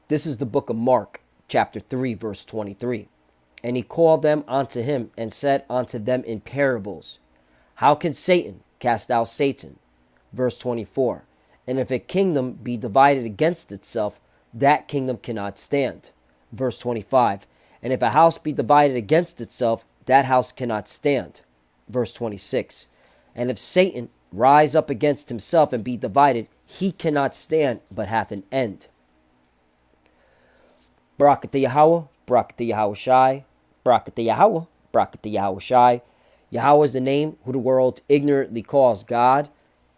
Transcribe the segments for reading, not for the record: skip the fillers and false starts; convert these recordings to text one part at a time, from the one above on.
This is the book of Mark, chapter 3, verse 23. And he called them unto him and said unto them in parables, how can Satan cast out Satan? Verse 24. And if a kingdom be divided against itself, that kingdom cannot stand. Verse 25. And if a house be divided against itself, that house cannot stand. Verse 26. And if Satan rise up against himself and be divided, he cannot stand, but hath an end. Barakatah Yahweh, Barakatah Yahweh Shai, Barakatah Yahweh, Barakatah Yahweh Shai. Yahweh is the name who the world ignorantly calls God,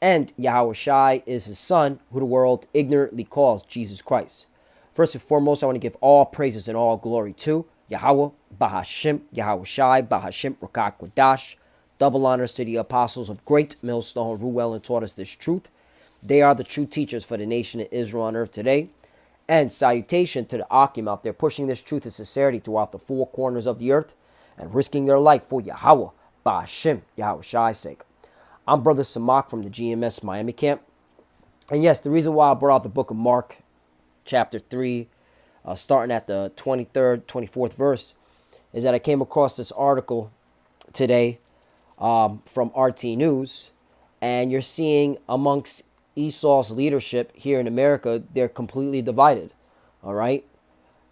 and Yahweh Shai is his son, who the world ignorantly calls Jesus Christ. First and foremost, I want to give all praises and all glory to Yahweh, Bahashim, Yahweh Shai, Bahashim, Rakak Wadash. Double honors to the apostles of great Millstone, who well and taught us this truth. They are the true teachers for the nation of Israel on earth today. And salutation to the Akim out there pushing this truth and sincerity throughout the four corners of the earth and risking their life for Yahweh, Bahashim, Yahweh Shai's sake. I'm Brother Samak from the GMS Miami camp. And yes, the reason why I brought out the book of Mark, chapter 3, starting at the 23rd, 24th verse, is that I came across this article today from RT News, and you're seeing amongst Esau's leadership here in America, they're completely divided. All right.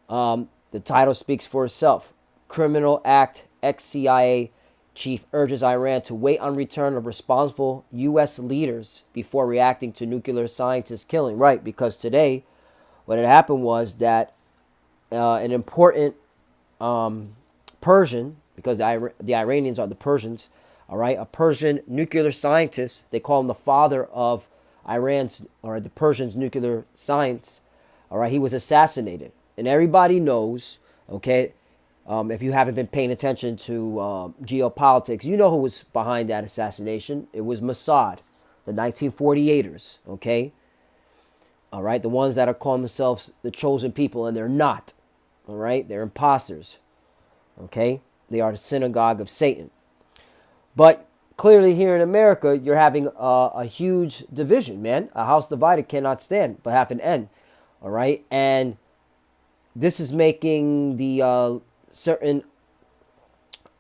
The title speaks for itself. Criminal Act ex-CIA chief urges Iran to wait on return of responsible U.S. leaders before reacting to nuclear scientists killing. Right, because today what had happened was that an important Persian, because the Iranians are the Persians, all right, a Persian nuclear scientist, they call him the father of Iran's or the Persians' nuclear science, all right, he was assassinated. And everybody knows, okay, if you haven't been paying attention to geopolitics, you know who was behind that assassination. It was Mossad, the 1948ers, okay? All right, the ones that are calling themselves the chosen people, and they're not, all right? They're imposters, okay? They are the synagogue of Satan. But clearly here in America, you're having a huge division, man. A house divided cannot stand, but have an end, all right? And this is making the certain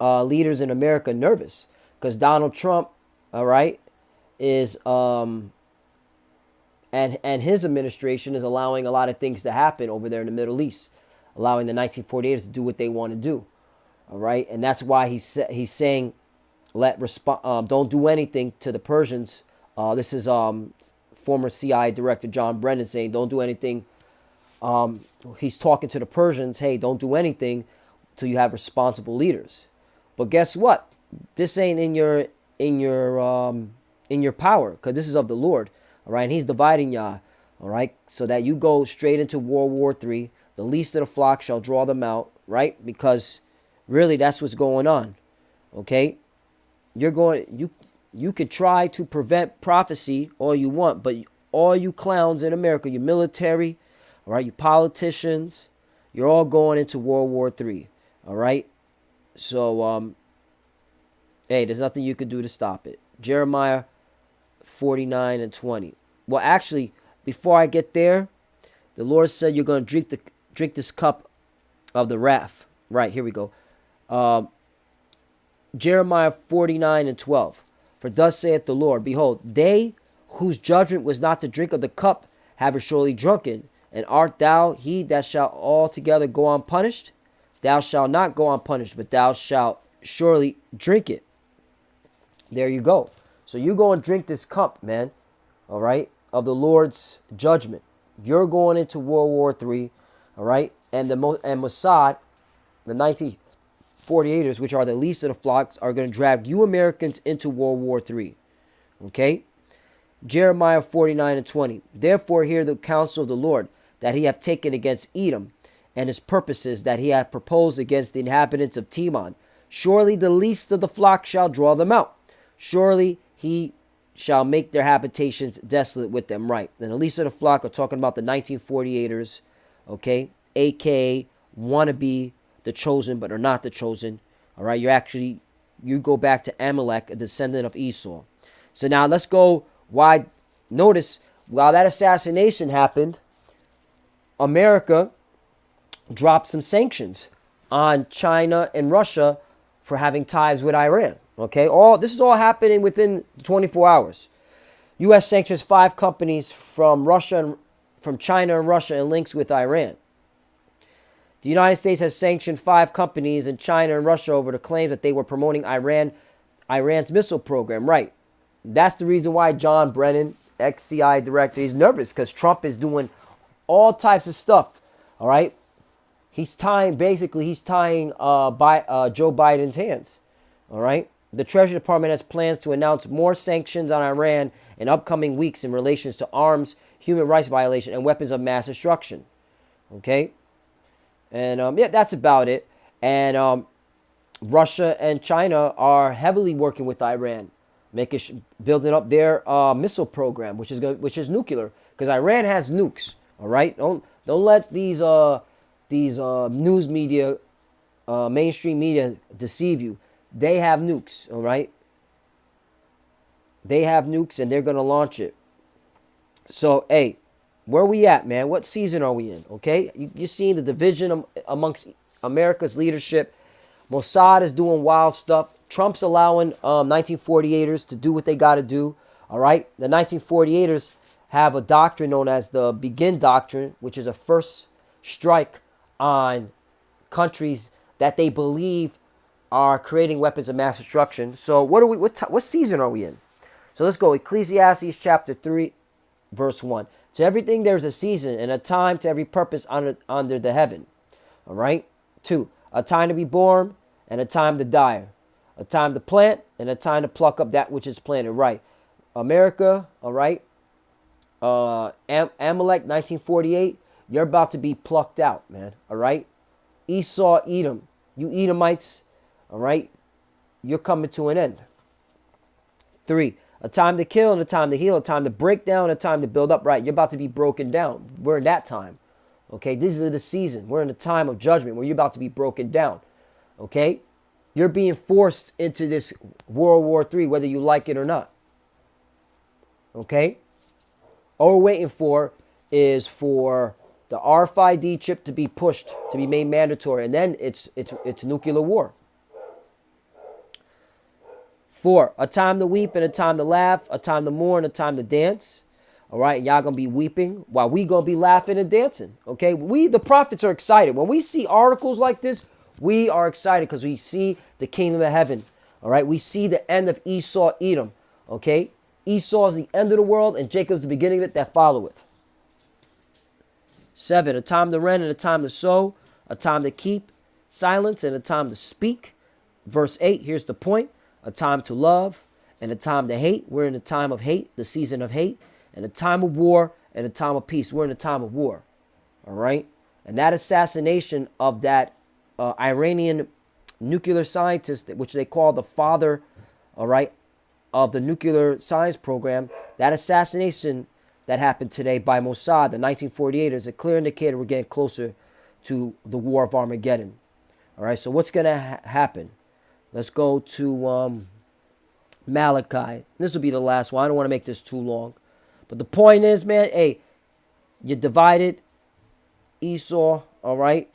leaders in America nervous because Donald Trump, all right, is and his administration is allowing a lot of things to happen over there in the Middle East, allowing the 1948ers to do what they want to do, all right, and that's why he's saying don't do anything to the Persians. This is former CIA Director John Brennan saying don't do anything. He's talking to the Persians, hey, don't do anything till you have responsible leaders. But guess what? This ain't in your power, because this is of the Lord. All right, and he's dividing y'all, all right, so that you go straight into World War III. The least of the flock shall draw them out, right? Because really that's what's going on. Okay? You could try to prevent prophecy all you want, but all you clowns in America, your military, all right, you politicians, you're all going into World War III. All right. So, hey, there's nothing you can do to stop it. Jeremiah 49 and 20. Well, actually, before I get there, the Lord said you're going to drink this cup of the wrath. Right, here we go. Jeremiah 49 and 12. For thus saith the Lord, behold, they whose judgment was not to drink of the cup have surely drunken. And art thou he that shall altogether go unpunished? Thou shalt not go unpunished, but thou shalt surely drink it. There you go. So you go and drink this cup, man, all right, of the Lord's judgment. You're going into World War III, all right, and Mossad, the 1948ers, which are the least of the flocks, are going to drag you Americans into World War III, okay? Jeremiah 49 and 20. Therefore hear the counsel of the Lord that he hath taken against Edom, and his purposes that he hath proposed against the inhabitants of Teman. Surely the least of the flock shall draw them out. Surely he shall make their habitations desolate with them right. And the least of the flock are talking about the 1948ers, okay? AKA wannabe the chosen, but are not the chosen. All right, you go back to Amalek, a descendant of Esau. So now let's go. Notice, while that assassination happened, America dropped some sanctions on China and Russia for having ties with Iran. Okay, all this is all happening within 24 hours. U.S. sanctions 5 companies from from China and Russia and links with Iran. The United States has sanctioned 5 companies in China and Russia over the claims that they were promoting Iran's missile program. Right. That's the reason why John Brennan, ex-CIA director, he's nervous because Trump is doing all types of stuff. All right. He's tying Joe Biden's hands. All right. The Treasury Department has plans to announce more sanctions on Iran in upcoming weeks in relation to arms, human rights violation, and weapons of mass destruction. Okay. And yeah, that's about it. And Russia and China are heavily working with Iran, building up their missile program, which is nuclear, because Iran has nukes. All right, don't let these news media, mainstream media, deceive you. They have nukes. All right, they have nukes, and they're gonna launch it. So, hey, where we at, man? What season are we in? Okay, you're seeing the division amongst America's leadership. Mossad is doing wild stuff. Trump's allowing 1948ers to do what they got to do. All right, the 1948ers have a doctrine known as the Begin Doctrine, which is a first strike on countries that they believe are creating weapons of mass destruction. So what season are we in? So let's go. Ecclesiastes chapter 3, verse 1. To everything there's a season and a time to every purpose under the heaven. All right. 2. A time to be born and a time to die. A time to plant and a time to pluck up that which is planted. Right. America, all right. Amalek, 1948. You're about to be plucked out, man. All right. Esau, Edom. You Edomites, all right. You're coming to an end. 3. A time to kill and a time to heal, a time to break down, and a time to build up. Right, you're about to be broken down. We're in that time. Okay, this is the season. We're in the time of judgment where you're about to be broken down. Okay, you're being forced into this World War III, whether you like it or not. Okay, all we're waiting for is for the RFID chip to be pushed, to be made mandatory, and then it's nuclear war. 4. A time to weep and a time to laugh, a time to mourn, a time to dance. All right, y'all gonna be weeping while we gonna be laughing and dancing. Okay, we the prophets are excited when we see articles like this. We are excited because we see the kingdom of heaven. All right, we see the end of Esau, Edom. Okay, Esau is the end of the world, and Jacob's the beginning of it that followeth. 7. A time to rent and a time to sow, a time to keep silence and a time to speak. Verse 8. Here's the point. A time to love and a time to hate. We're in a time of hate, the season of hate, and a time of war and a time of peace. We're in a time of war. All right. And that assassination of that Iranian nuclear scientist, which they call the father, all right, of the nuclear science program, that assassination that happened today by Mossad, the 1948, is a clear indicator we're getting closer to the war of Armageddon. All right. So what's going to happen? Let's go to Malachi. This will be the last one. I don't want to make this too long. But the point is, man, hey, you're divided. Esau, all right?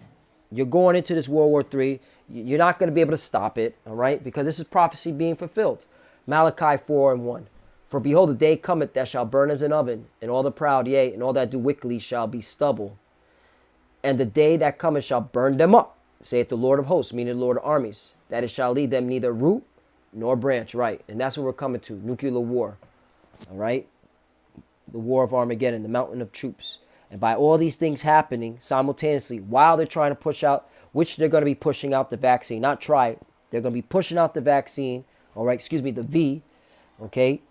You're going into this World War III. You're not going to be able to stop it, all right? Because this is prophecy being fulfilled. Malachi 4:1. For behold, the day cometh that shall burn as an oven, and all the proud, yea, and all that do wickedly shall be stubble. And the day that cometh shall burn them up, saith the Lord of hosts, meaning the Lord of armies, that it shall leave them neither root nor branch. Right. And that's what we're coming to. Nuclear war. All right. The war of Armageddon, the mountain of troops. And by all these things happening simultaneously, while they're trying to push out, which they're going to be pushing out the vaccine, not try. They're going to be pushing out the vaccine. All right. Excuse me. The V. Okay.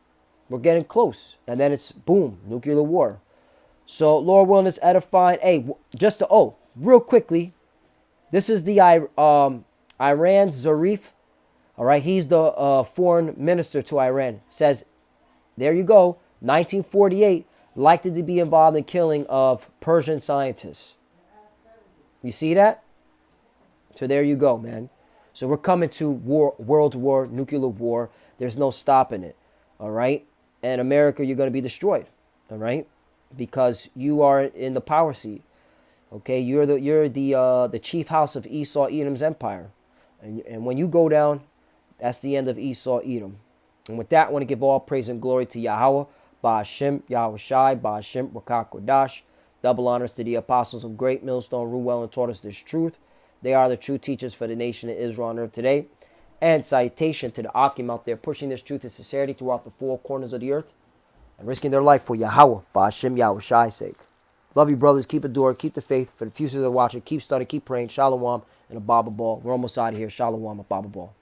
We're getting close. And then it's boom. Nuclear war. So Lord willing is edifying. Hey, just to, real quickly. This is the Iran Zarif. All right, he's the foreign minister to Iran. Says, there you go, 1948, likely to be involved in killing of Persian scientists. You see that? So there you go, man. So we're coming to world war, nuclear war. There's no stopping it. All right, and America, you're going to be destroyed. All right, because you are in the power seat. Okay, you're the chief house of Esau Edom's empire, and when you go down, that's the end of Esau Edom. And with that, I want to give all praise and glory to Yahweh, Ba'ashem, Yahweh Shai, Ba'ashem, Rakak Kodash. Double honors to the apostles of Great Millstone, rule well and taught us this truth. They are the true teachers for the nation of Israel on earth today. And salutation to the Akim out there pushing this truth and sincerity throughout the four corners of the earth and risking their life for Yahweh, Ba'ashem, Yahweh Shai's sake. Love you, brothers. Keep it door. Keep the faith. For the future of the watcher, keep studying, keep praying. Shalom and a Baba Ball. We're almost out of here. Shalom, a Baba Ball.